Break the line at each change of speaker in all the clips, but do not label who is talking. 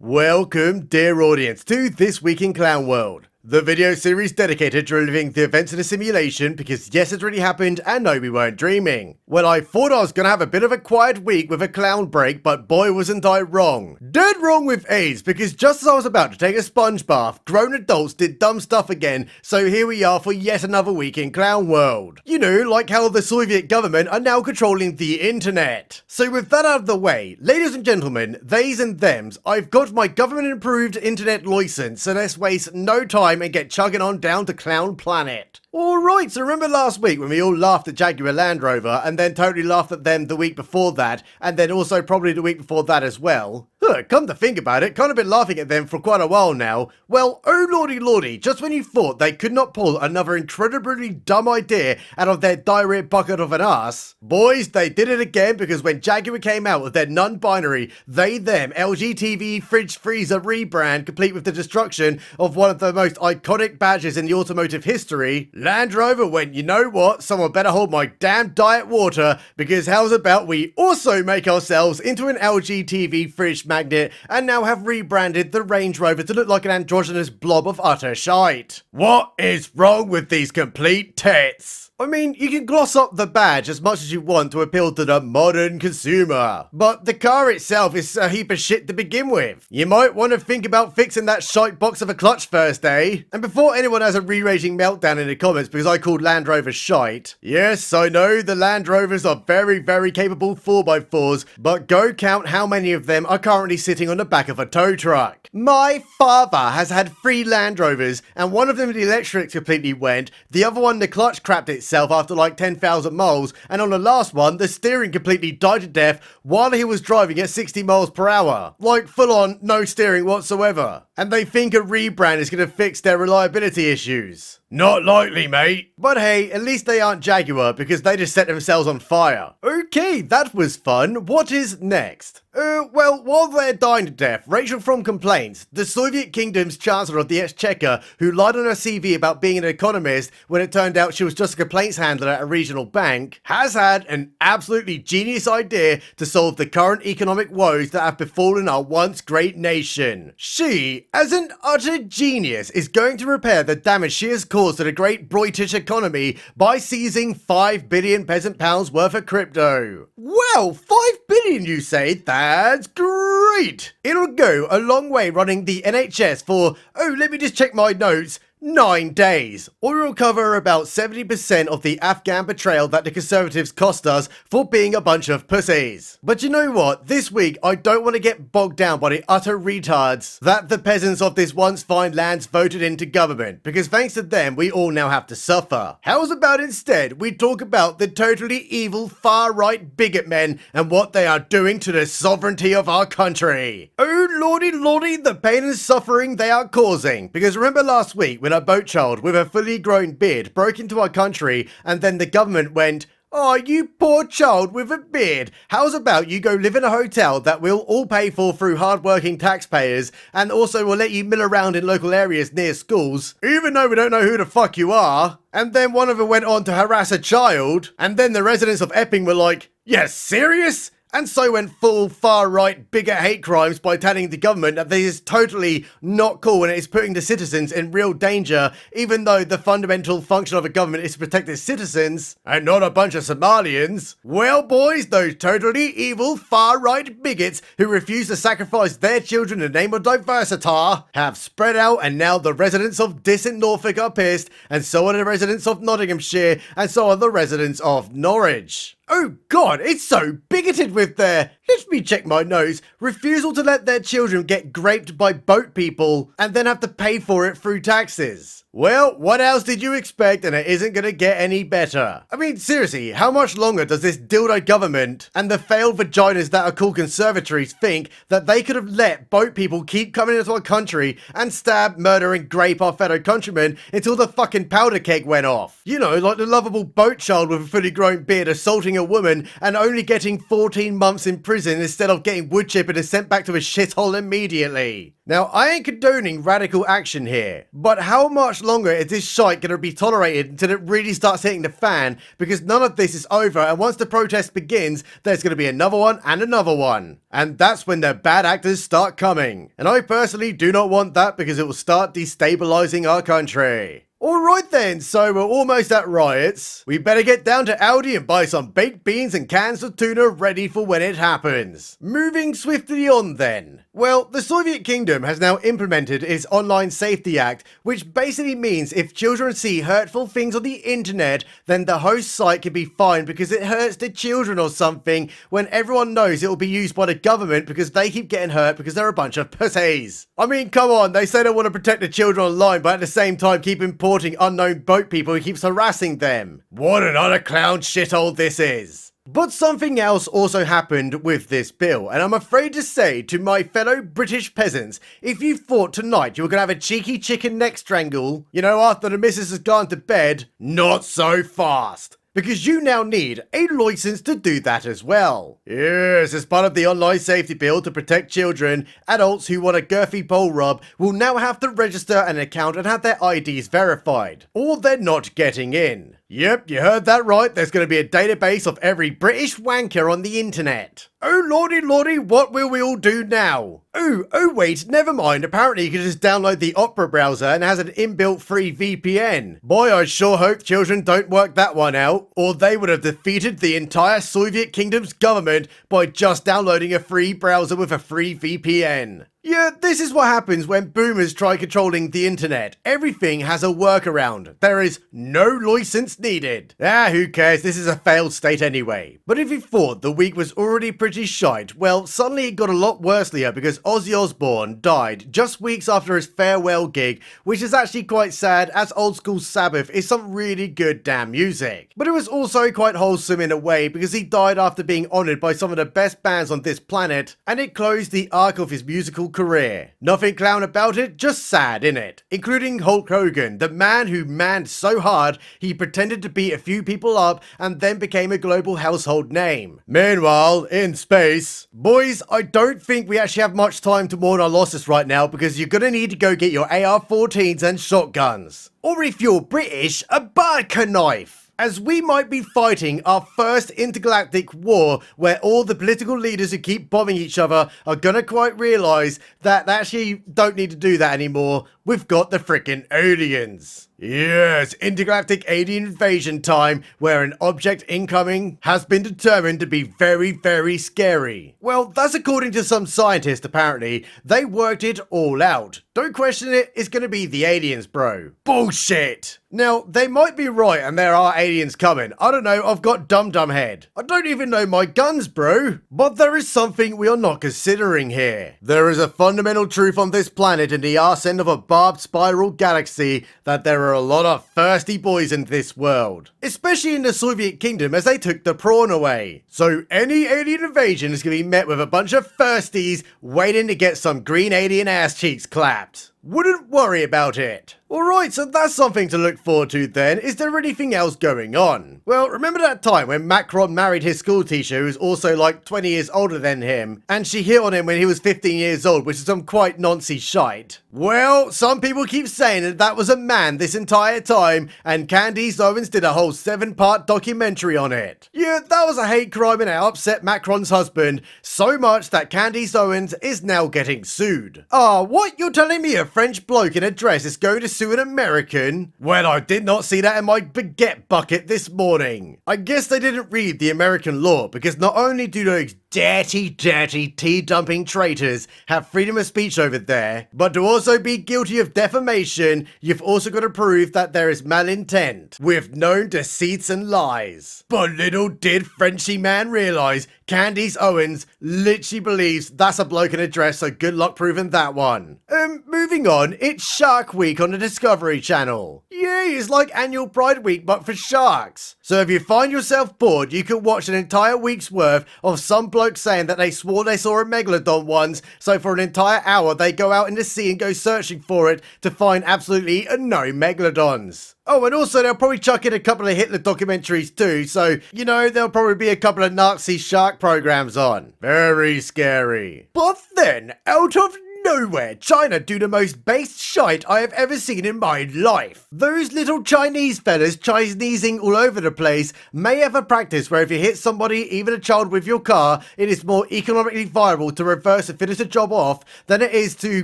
Welcome, dear audience, to This Week in Clown World, the video series dedicated to reliving the events of the simulation because yes, it's really happened and no, we weren't dreaming. Well, I thought I was gonna have a bit of a quiet week with a clown break, but boy wasn't I wrong. Dead wrong with AIDS, because just as I was about to take a sponge bath, grown adults did dumb stuff again, so here we are for yet another week in Clown World. You know, like how the Soviet government are now controlling the internet. So with that out of the way, ladies and gentlemen, theys and thems, I've got my government-approved internet license, so let's waste no time and get chugging on down to Clown Planet. Alright, so remember last week when we all laughed at Jaguar Land Rover and then totally laughed at them the week before that, and then also probably the week before that as well? Come to think about it, kind of been laughing at them for quite a while now. Well, oh lordy lordy, just when you thought they could not pull another incredibly dumb idea out of their diarrhea bucket of an ass, boys, they did it again, because when Jaguar came out with their non-binary they-them LGTV fridge freezer rebrand, complete with the destruction of one of the most iconic badges in the automotive history, Land Rover went, you know what, someone better hold my damn diet water, because how's about we also make ourselves into an LGTV fridge magnet and now have rebranded the Range Rover to look like an androgynous blob of utter shite. What is wrong with these complete tits? I mean, you can gloss up the badge as much as you want to appeal to the modern consumer, but the car itself is a heap of shit to begin with. You might want to think about fixing that shite box of a clutch first, eh? And before anyone has a re-raging meltdown in the comments because I called Land Rover shite, yes, I know the Land Rovers are very, very capable 4x4s, but go count how many of them are currently sitting on the back of a tow truck. My father has had 3 Land Rovers, and one of them the electrics completely went, the other one the clutch crapped itself after like 10,000 miles, and on the last one the steering completely died to death while he was driving at 60 miles per hour. Like full on no steering whatsoever. And they think a rebrand is going to fix their reliability issues. Not likely, mate. But hey, at least they aren't Jaguar, because they just set themselves on fire. Okay, that was fun. What is next? Well, while they're dying to death, Rachel from Complaints, the Soviet Kingdom's Chancellor of the Exchequer, who lied on her CV about being an economist when it turned out she was just a complaints handler at a regional bank, has had an absolutely genius idea to solve the current economic woes that have befallen our once great nation. She, as an utter genius, is going to repair the damage she has caused to the great British economy by seizing 5 billion peasant pounds worth of crypto. Well, 5 billion you say? That's great! It'll go a long way running the NHS for, oh, let me just check my notes, 9 days, or will cover about 70% of the Afghan betrayal that the Conservatives cost us for being a bunch of pussies. But you know what, this week I don't want to get bogged down by the utter retards that the peasants of this once fine lands voted into government, because thanks to them we all now have to suffer. How's about instead we talk about the totally evil far-right bigot men and what they are doing to the sovereignty of our country. Oh lordy lordy, the pain and suffering they are causing, because remember last week when a boat child with a fully grown beard broke into our country and then the government went, "Oh, you poor child with a beard. How's about you go live in a hotel that we'll all pay for through hard-working taxpayers, and also will let you mill around in local areas near schools, even though we don't know who the fuck you are?" And then one of them went on to harass a child, and then the residents of Epping were like, "Yeah, serious?" And so went full far-right bigot hate crimes by telling the government that this is totally not cool and it is putting the citizens in real danger, even though the fundamental function of a government is to protect its citizens, and not a bunch of Somalians. Well boys, those totally evil far-right bigots who refuse to sacrifice their children in the name of diversity have spread out, and now the residents of distant Norfolk are pissed, and so are the residents of Nottinghamshire, and so are the residents of Norwich. Oh god, it's so bigoted with their, let me check my notes, refusal to let their children get graped by boat people and then have to pay for it through taxes. Well, what else did you expect, and it isn't gonna get any better. I mean, seriously, how much longer does this dildo government and the failed vaginas that are called conservatories think that they could have let boat people keep coming into our country and stab, murder and grape our fellow countrymen until the fucking powder keg went off? You know, like the lovable boat child with a fully grown beard assaulting a woman and only getting 14 months in prison prison instead of getting wood chipped and sent back to a shithole immediately. Now, I ain't condoning radical action here, but how much longer is this shite gonna be tolerated until it really starts hitting the fan? Because none of this is over, and once the protest begins, there's gonna be another one and another one. And that's when the bad actors start coming. And I personally do not want that because it will start destabilizing our country. Alright then, so we're almost at riots. We better get down to Aldi and buy some baked beans and cans of tuna ready for when it happens. Moving swiftly on then. Well, the Soviet Kingdom has now implemented its Online Safety Act, which basically means if children see hurtful things on the internet, then the host site can be fined because it hurts the children or something, when everyone knows it will be used by the government because they keep getting hurt because they're a bunch of pussies. I mean, come on, they say they want to protect the children online, but at the same time keep importing unknown boat people who keeps harassing them. What an utter clown shithole this is. But something else also happened with this bill, and I'm afraid to say to my fellow British peasants, if you thought tonight you were going to have a cheeky chicken neck strangle, you know, after the missus has gone to bed, not so fast. Because you now need a license to do that as well. Yes, as part of the online safety bill to protect children, adults who want a girthy bowl rub will now have to register an account and have their IDs verified, or they're not getting in. Yep, you heard that right, there's going to be a database of every British wanker on the internet. Oh lordy lordy, what will we all do now? Oh wait, never mind, apparently you can just download the Opera browser and it has an inbuilt free VPN. Boy, I sure hope children don't work that one out, or they would have defeated the entire Soviet Kingdom's government by just downloading a free browser with a free VPN. Yeah, this is what happens when boomers try controlling the internet. Everything has a workaround. There is no license needed. Who cares? This is a failed state anyway. But if you thought the week was already pretty shite, well, suddenly it got a lot worse here because Ozzy Osbourne died just weeks after his farewell gig, which is actually quite sad as old school Sabbath is some really good damn music. But it was also quite wholesome in a way because he died after being honoured by some of the best bands on this planet, and it closed the arc of his musical career. Nothing clown about it, just sad innit? Including Hulk Hogan, the man who manned so hard he pretended to beat a few people up and then became a global household name. Meanwhile, in space, boys, I don't think we actually have much time to mourn our losses right now because you're gonna need to go get your AR-14s and shotguns. Or if you're British, a barker knife. As we might be fighting our first intergalactic war where all the political leaders who keep bombing each other are gonna quite realise that they actually don't need to do that anymore. We've got the frickin' aliens. Yes, intergalactic alien invasion time, where an object incoming has been determined to be very, very scary. Well, that's according to some scientists apparently. They worked it all out. Don't question it, it's gonna be the aliens, bro. Bullshit! Now, they might be right and there are aliens coming. I don't know, I've got dum-dum head. I don't even know my guns, bro. But there is something we are not considering here. There is a fundamental truth on this planet in the arse end of a barbed spiral galaxy that there are a lot of thirsty boys in this world. Especially in the Soviet Kingdom as they took the prawn away. So any alien invasion is going to be met with a bunch of thirsties waiting to get some green alien ass cheeks clapped. Wouldn't worry about it. Alright, so that's something to look forward to then. Is there anything else going on? Well, remember that time when Macron married his school teacher who was also like 20 years older than him, and she hit on him when he was 15 years old, which is some quite noncy shite? Well, some people keep saying that that was a man this entire time, and Candace Owens did a whole 7-part documentary on it. Yeah, that was a hate crime and it upset Macron's husband so much that Candace Owens is now getting sued. What? You're telling me a French bloke in a dress is going to sue an American? Well, I did not see that in my baguette bucket this morning. I guess they didn't read the American law, because not only do those dirty tea-dumping traitors have freedom of speech over there, but to also be guilty of defamation, you've also got to prove that there is malintent, with known deceits and lies. But little did Frenchy man realise, Candace Owens literally believes that's a bloke in a dress, so good luck proving that one. Moving on, it's Shark Week on the Discovery Channel. Yay, it's like annual Pride Week but for sharks. So if you find yourself bored, you can watch an entire week's worth of some bloke blokes saying that they swore they saw a megalodon once, so for an entire hour they go out in the sea and go searching for it to find absolutely no megalodons. Oh, and also they'll probably chuck in a couple of Hitler documentaries too, so, you know, there'll probably be a couple of Nazi shark programs on. Very scary. But then, out of nowhere, China do the most based shite I have ever seen in my life. Those little Chinese fellas Chinesing all over the place may have a practice where if you hit somebody, even a child, with your car, it is more economically viable to reverse and finish the job off than it is to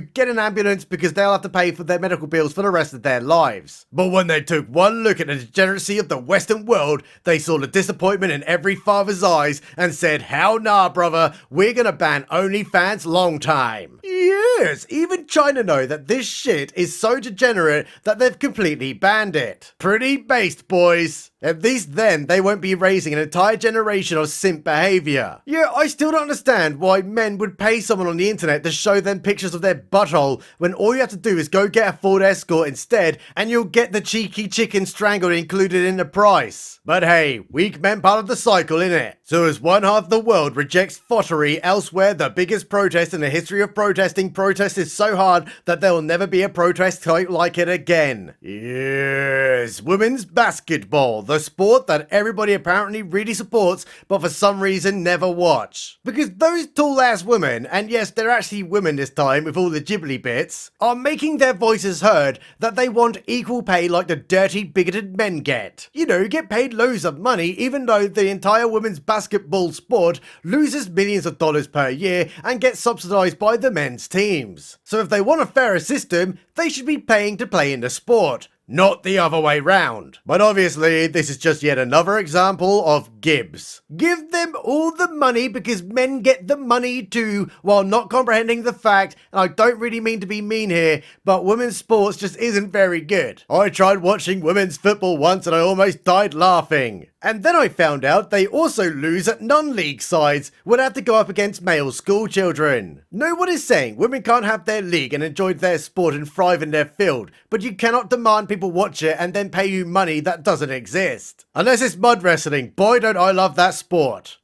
get an ambulance because they'll have to pay for their medical bills for the rest of their lives. But when they took one look at the degeneracy of the Western world, they saw the disappointment in every father's eyes and said, hell nah, brother, we're gonna ban OnlyFans long time. Yes, even China know that this shit is so degenerate that they've completely banned it. Pretty based, boys. At least then, they won't be raising an entire generation of simp behaviour. Yeah, I still don't understand why men would pay someone on the internet to show them pictures of their butthole when all you have to do is go get a Ford Escort instead and you'll get the cheeky chicken strangled included in the price. But hey, weak men part of the cycle, innit? So as one half of the world rejects fottery elsewhere, the biggest protest in the history of protesting protested so hard that there will never be a protest quite like it again. Yes, women's basketball. The sport that everybody apparently really supports, but for some reason never watch. Because those tall ass women, and yes, they're actually women this time with all the gibbly bits, are making their voices heard that they want equal pay like the dirty bigoted men get. You know, get paid loads of money even though the entire women's basketball sport loses millions of dollars per year and gets subsidized by the men's teams. So if they want a fairer system, they should be paying to play in the sport, not the other way round. But obviously, this is just yet another example of Gibbs. Give them all the money because men get the money too, while not comprehending the fact, and I don't really mean to be mean here, but women's sports just isn't very good. I tried watching women's football once and I almost died laughing. And then I found out they also lose at non-league sides, would have to go up against male school children. No one is saying women can't have their league and enjoy their sport and thrive in their field, but you cannot demand people watch it and then pay you money that doesn't exist. Unless it's mud wrestling, boy don't I love that sport.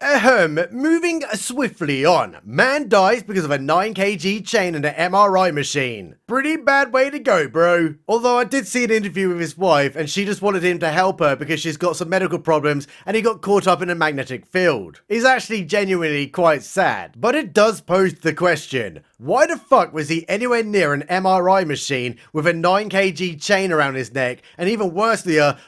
Moving swiftly on. Man dies because of a 9 kg chain in an MRI machine. Pretty bad way to go, bro. Although I did see an interview with his wife and she just wanted him to help her because she's got some medical problems and he got caught up in a magnetic field. It's actually genuinely quite sad, but it does pose the question, why the fuck was he anywhere near an MRI machine with a 9 kg chain around his neck, and even worse,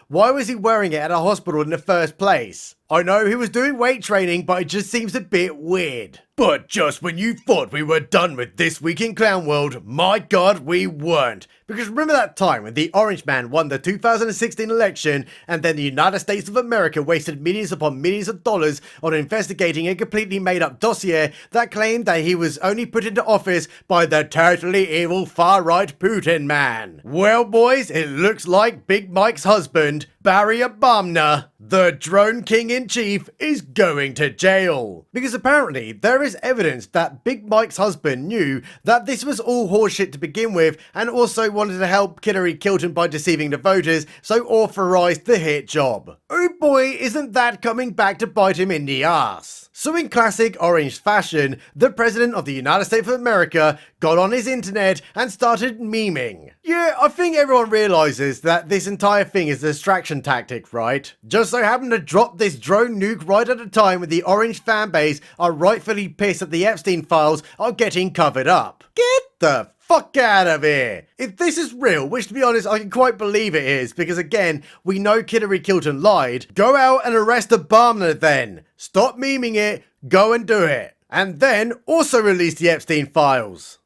why was he wearing it at a hospital in the first place? I know he was doing weight training, but it just seems a bit weird. But just when you thought we were done with This Week in Clown World, my god, we weren't. Because remember that time when the Orange Man won the 2016 election and then the United States of America wasted millions upon millions of dollars on investigating a completely made up dossier that claimed that he was only put into office by the totally evil far-right Putin man? Well boys, it looks like Big Mike's husband, Barry Obamna, the drone king-in-chief, is going to jail. Because apparently there is evidence that Big Mike's husband knew that this was all horseshit to begin with and also wanted to help Hillary Clinton by deceiving the voters, so authorized the hit job. Oh boy, isn't that coming back to bite him in the ass. So in classic orange fashion, the President of the United States of America got on his internet and started memeing. Yeah, I think everyone realizes that this entire thing is a distraction tactic, right? Just so happened to drop this drone nuke right at a time when the orange fanbase are rightfully pissed that the Epstein files are getting covered up. Get the fuck out of here! If this is real, which to be honest I can quite believe it is, because again, we know Hillary Clinton lied, go out and arrest Obamna then. Stop memeing it, go and do it. And then also release the Epstein files.